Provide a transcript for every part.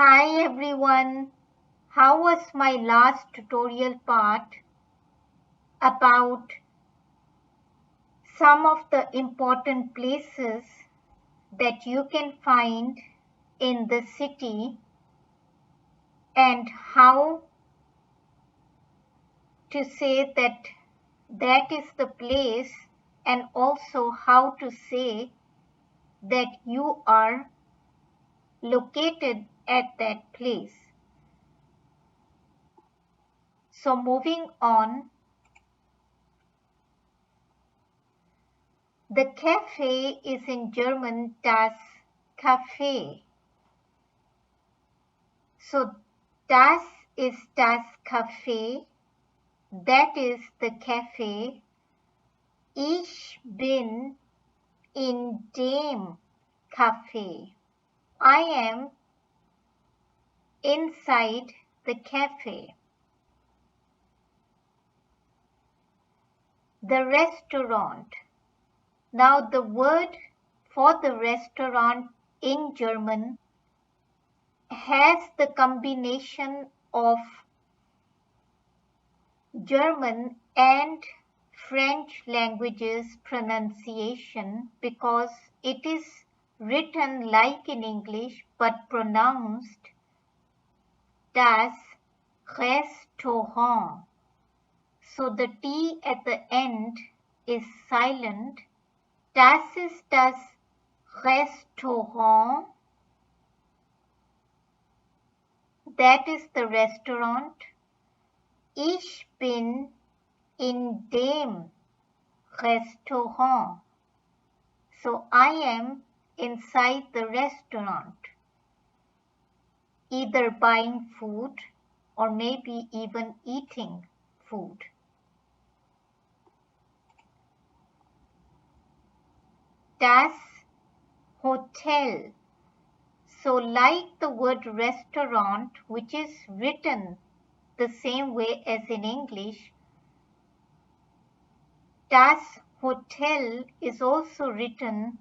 Hi everyone, how was my last tutorial part about some of the important places that you can find in the city and how to say that that is the place and also how to say that you are located at that place. So moving on, the cafe is in German das Café. So das is das Café, that is the cafe. Ich bin in dem Café. I am inside the cafe. The restaurant. Now the word for the restaurant in German has the combination of German and French languages pronunciation because it is written like in English but pronounced das Restaurant. So the T at the end is silent. Das ist das Restaurant. That is the restaurant. Ich bin in dem Restaurant. So I am inside the restaurant, either buying food or maybe even eating food. Das Hotel. So like the word restaurant, which is written the same way as in English, das Hotel is also written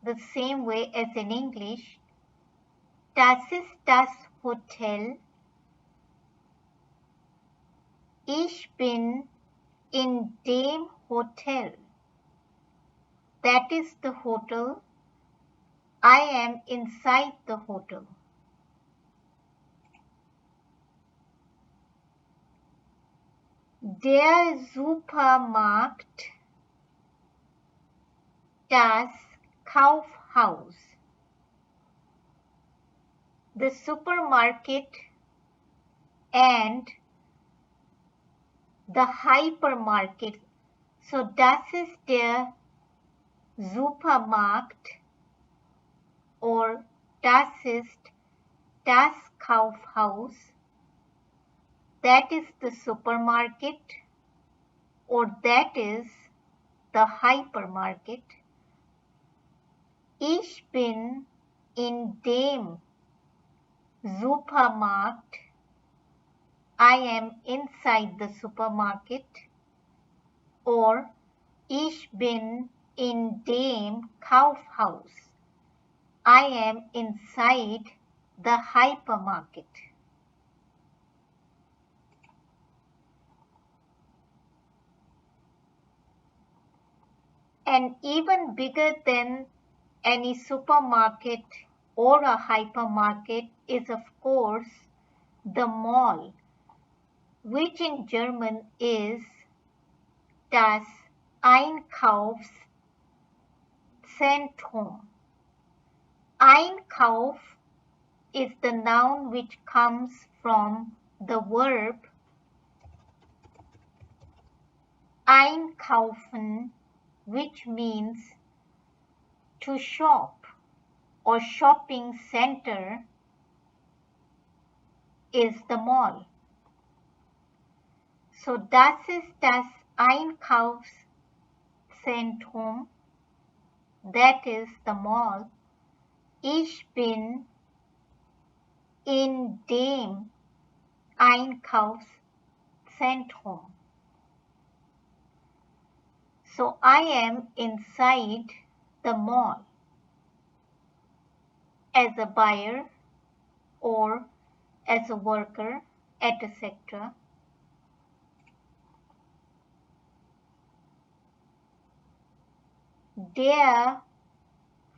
the same way as in English. Das ist das Hotel. Ich bin in dem Hotel. That is the hotel. I am inside the hotel. Der Supermarkt, das Kaufhaus. The supermarket and the hypermarket. So das ist der Supermarkt or das ist das Kaufhaus. That is the supermarket or that is the hypermarket. Ich bin in dem Supermarkt. I am inside the supermarket. Or ich bin in dem Kaufhaus. I am inside the hypermarket. And even bigger than any supermarket or a hypermarket is of course the mall, which in German is das Einkaufszentrum. Einkauf is the noun which comes from the verb einkaufen, which means to shop or shopping center, is the mall. So das ist das Einkaufszentrum, that is the mall. Ich bin in dem Einkaufszentrum. So I am inside the mall. As a buyer, or as a worker, etc. Der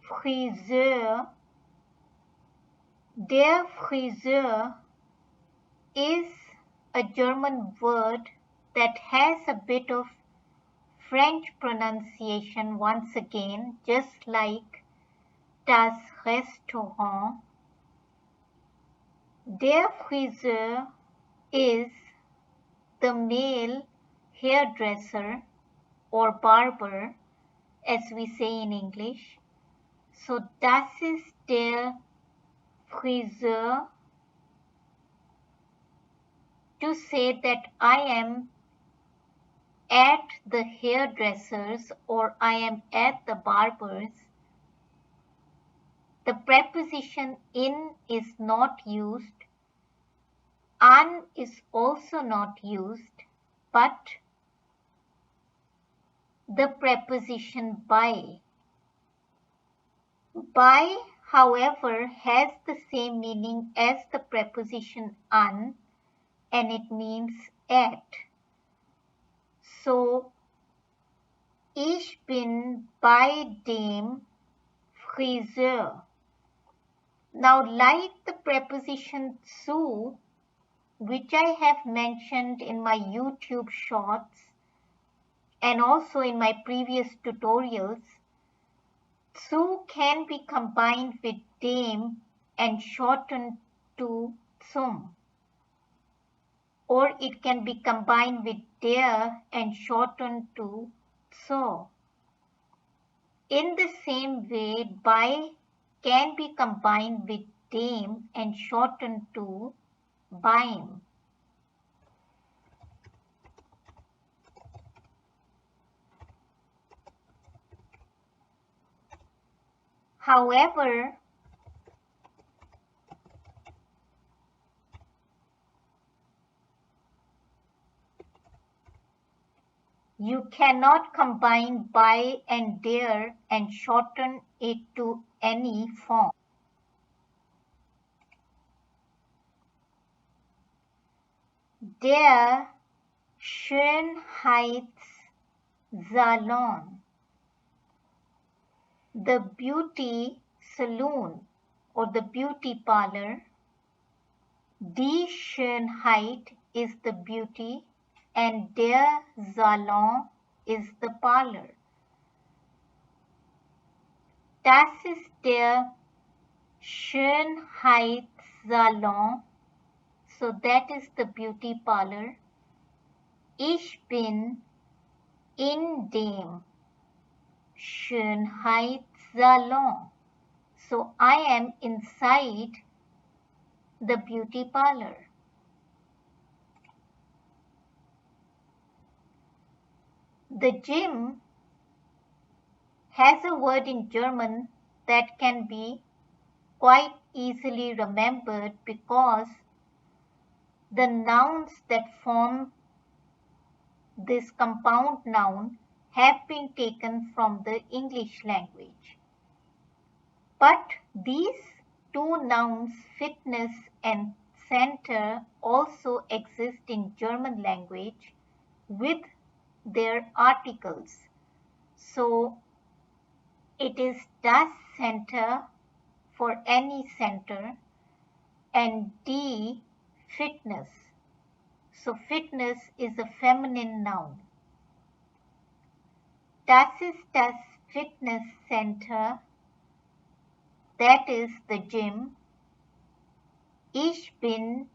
Friseur. Der Friseur is a German word that has a bit of French pronunciation once again, just like das Restaurant. Der Friseur is the male hairdresser or barber, as we say in English. So das ist der Friseur, to say that I am at the hairdresser's or I am at the barber's. The preposition in is not used. An is also not used, but the preposition by. By, however, has the same meaning as the preposition an, and it means at. So, ich bin bei dem Friseur. Now, like the preposition zu, which I have mentioned in my YouTube shorts and also in my previous tutorials, zu can be combined with dem and shortened to zum, or it can be combined with der and shortened to so. In the same way, bei can be combined with dem and shortened to beim. However, you cannot combine bei and der and shorten it to any form. Der Schönheitssalon, the beauty saloon or the beauty parlor. Die Schönheit is the beauty and der Salon is the parlor. Das ist der Schönheitssalon, so that is the beauty parlor. Ich bin in dem Schönheitssalon, so I am inside the beauty parlor. The gym has a word in German that can be quite easily remembered because the nouns that form this compound noun have been taken from the English language. But these two nouns, fitness and center, also exist in German language with their articles. So it is das Center for any center and die Fitness. So fitness is a feminine noun. Das ist das Fitnesscenter, that is the gym. Ich bin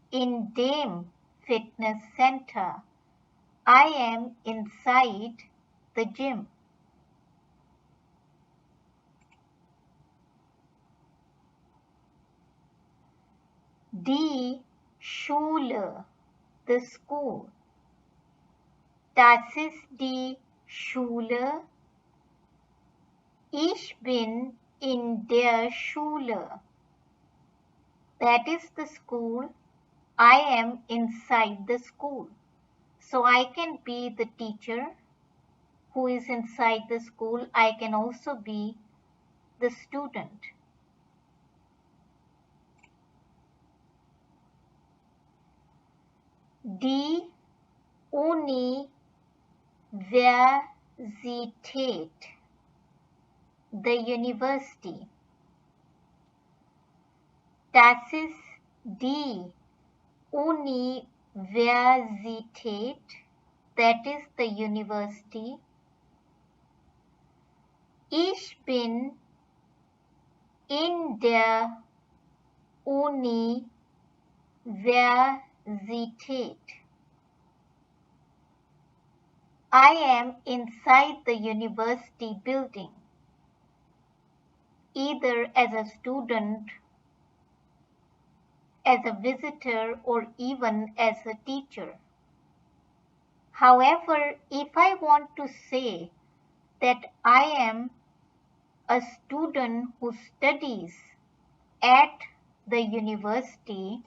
in dem Fitnesscenter. I am inside the gym. Die Schule, the school. Das ist die Schule. Ich bin in der Schule. That is the school. I am inside the school. So I can be the teacher who is inside the school. I can also be the student. Die Universität, the university. Das ist die Universität, that is the university. Ich bin in der Universität. I am inside the university building, either as a student, as a visitor, or even as a teacher. However, if I want to say that I am a student who studies at the university,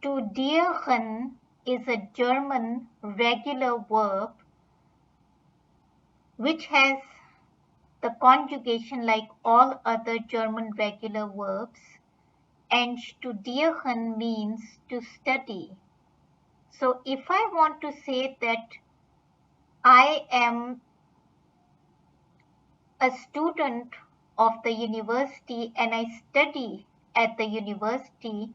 studieren is a German regular verb which has the conjugation like all other German regular verbs, and studieren means to study. So if I want to say that I am a student of the university and I study at the university,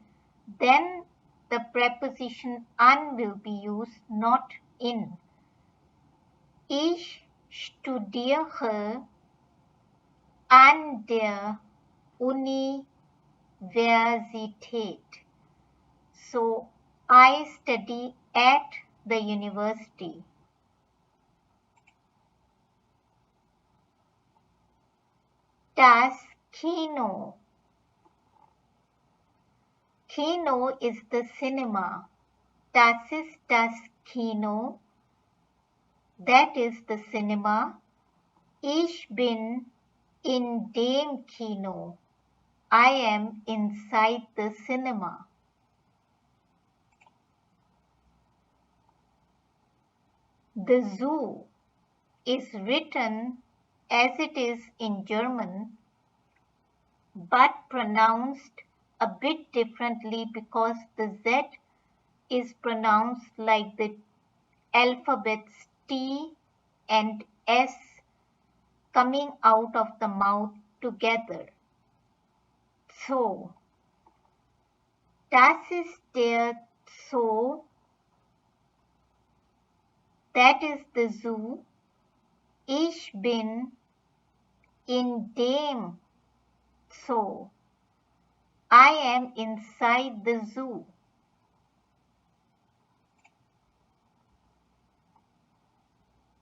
then the preposition an will be used, not in. Ich studiere an der Universität. So I study at the university. Das Kino. Kino is the cinema. Das ist das Kino. That is the cinema. Ich bin in dem Kino. I am inside the cinema. The zoo is written as it is in German, but pronounced a bit differently because the Z is pronounced like the alphabets T and S coming out of the mouth together. So, das ist der Zoo, that is the zoo. Ich bin in dem Zoo. I am inside the zoo.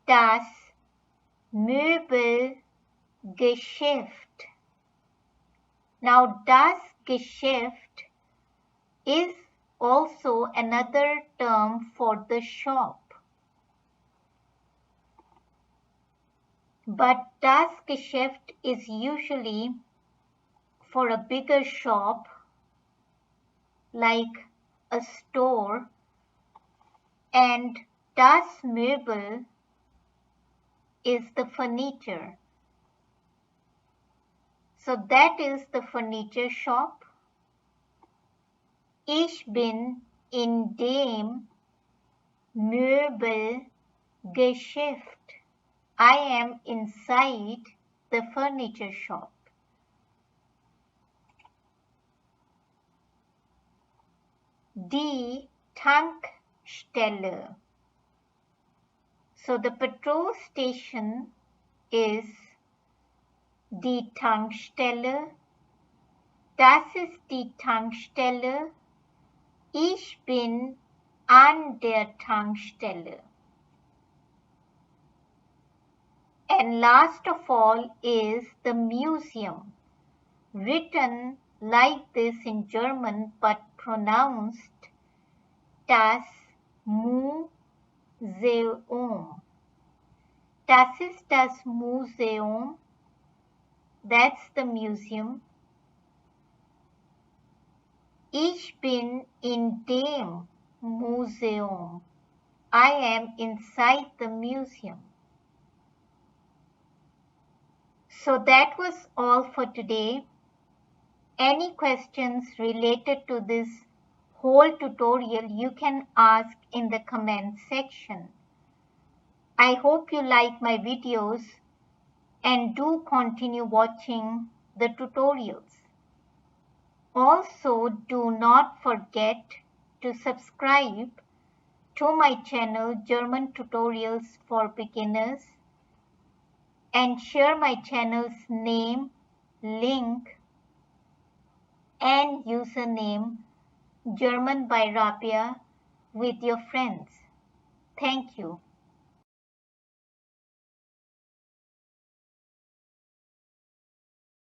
Das Möbelgeschäft. Now, das Geschäft is also another term for the shop. But das Geschäft is usually for a bigger shop, like a store, and das Möbel is the furniture. So that is the furniture shop. Ich bin in dem Möbelgeschäft. I am inside the furniture shop. Die Tankstelle. So the petrol station is die Tankstelle. Das ist die Tankstelle. Ich bin an der Tankstelle. And last of all is the museum, written like this in German but pronounced das Museum. Das ist das Museum, that's the museum. Ich bin in dem Museum. I am inside the museum. So that was all for today. Any questions related to this whole tutorial you can ask in the comment section. I hope you like my videos and do continue watching the tutorials. Also, do not forget to subscribe to my channel German Tutorials for Beginners and share my channel's name, link and username German by Rabia with your friends. Thank you.